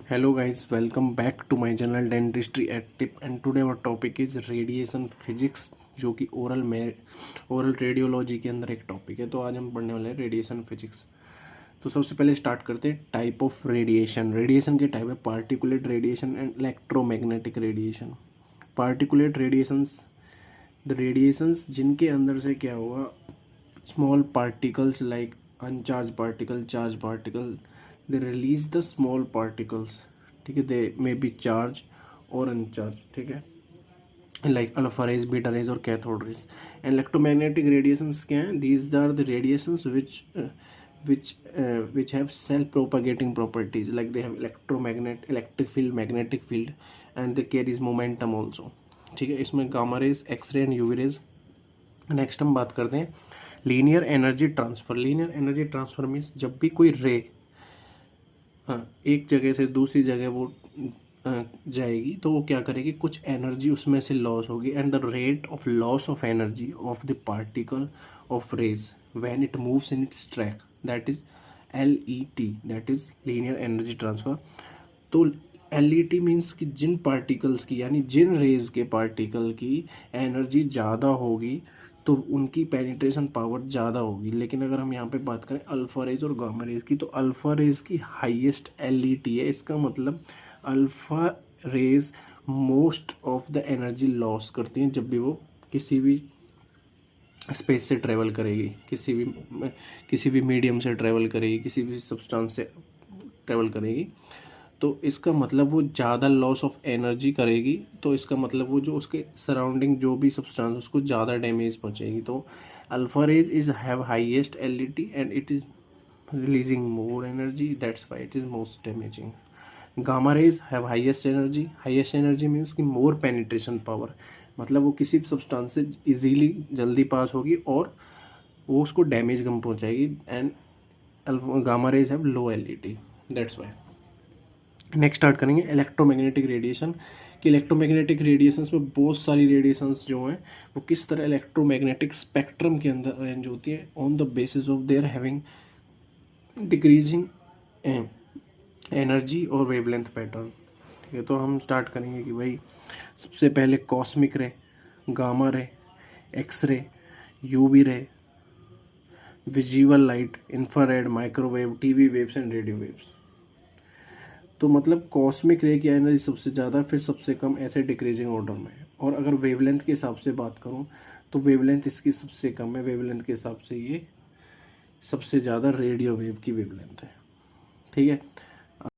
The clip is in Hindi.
Hello guys, welcome back to my channel Dentistry at Tip and today our topic is radiation physics जो कि ओरल रेडियोलॉजी के अंदर एक टॉपिक है। तो आज हम पढ़ने वाले हैं रेडिएशन फिजिक्स। तो सबसे पहले स्टार्ट करते हैं टाइप ऑफ रेडिएशन। रेडिएशन के टाइप है particulate radiation and electromagnetic radiation. Particulate radiations the radiations जिनके अंदर से क्या हुआ, small particles like अनचार्ज particle, charge particle, they release the small particles, ठीक है, दे मे बी चार्ज और अनचार्ज, ठीक है, like alpha rays, beta rays और cathode rays. And electromagnetic radiations क्या हैं? These are the radiations which have self propagating properties, like they have electric field, magnetic field, and they carries momentum also, ठीक है। इसमें gamma rays, X ray and UV rays. Next हम बात करते हैं linear energy transfer. Linear energy transfer means जब भी कोई रे एक जगह से दूसरी जगह वो जाएगी तो वो क्या करेगी, कुछ एनर्जी उसमें से लॉस होगी। And the rate of loss of energy of the particle of rays when it moves in its track, that is LET, that is linear energy transfer. तो LET मीन्स कि जिन पार्टिकल्स की, यानी जिन रेज के पार्टिकल की एनर्जी ज़्यादा होगी तो उनकी पेनिट्रेशन पावर ज़्यादा होगी। लेकिन अगर हम यहाँ पे बात करें अल्फ़ा रेज और गामा रेज की, तो अल्फ़ा रेज की हाईएस्ट LET है। इसका मतलब alpha rays most of the energy loss करती हैं जब भी वो किसी भी स्पेस से ट्रेवल करेगी, किसी भी मीडियम से ट्रेवल करेगी, किसी भी सब्सटेंस से ट्रेवल करेगी। तो इसका मतलब वो ज़्यादा लॉस ऑफ एनर्जी करेगी, तो इसका मतलब वो जो उसके सराउंडिंग जो भी सब्सटेंस उसको ज़्यादा डैमेज पहुँचेगी। तो alpha rays is have highest LET and it is releasing more energy, that's why it is most damaging. Gamma rays have highest energy. Highest energy means कि मोर पेनिट्रेशन पावर, मतलब वो किसी भी सब्सटेंस से इजीली जल्दी पास होगी और वो उसको डैमेज कम पहुँचाएगी। And gamma rays have low LET, that's why. Next start करेंगे इलेक्ट्रोमैग्नेटिक रेडिएशन। कि इलेक्ट्रोमैग्नेटिक रेडिएशंस में बहुत सारी रेडिएशंस जो हैं वो किस तरह इलेक्ट्रोमैग्नेटिक स्पेक्ट्रम के अंदर अरेंज होती है on the basis of their having decreasing energy और वेवलेंथ पैटर्न, ठीक है। तो हम स्टार्ट करेंगे कि भाई सबसे पहले कॉस्मिक रे, gamma ray, X ray, UV ray, visual light, infrared, microwave, TV waves and radio waves. तो मतलब कॉस्मिक रे की एनर्जी सबसे ज़्यादा, फिर सबसे कम, ऐसे डिक्रीजिंग ऑर्डर में है। और अगर वेवलेंथ के हिसाब से बात करूँ तो वेवलेंथ इसकी सबसे कम है। वेवलेंथ के हिसाब से ये सबसे ज़्यादा रेडियो वेव की वेवलेंथ है, ठीक है।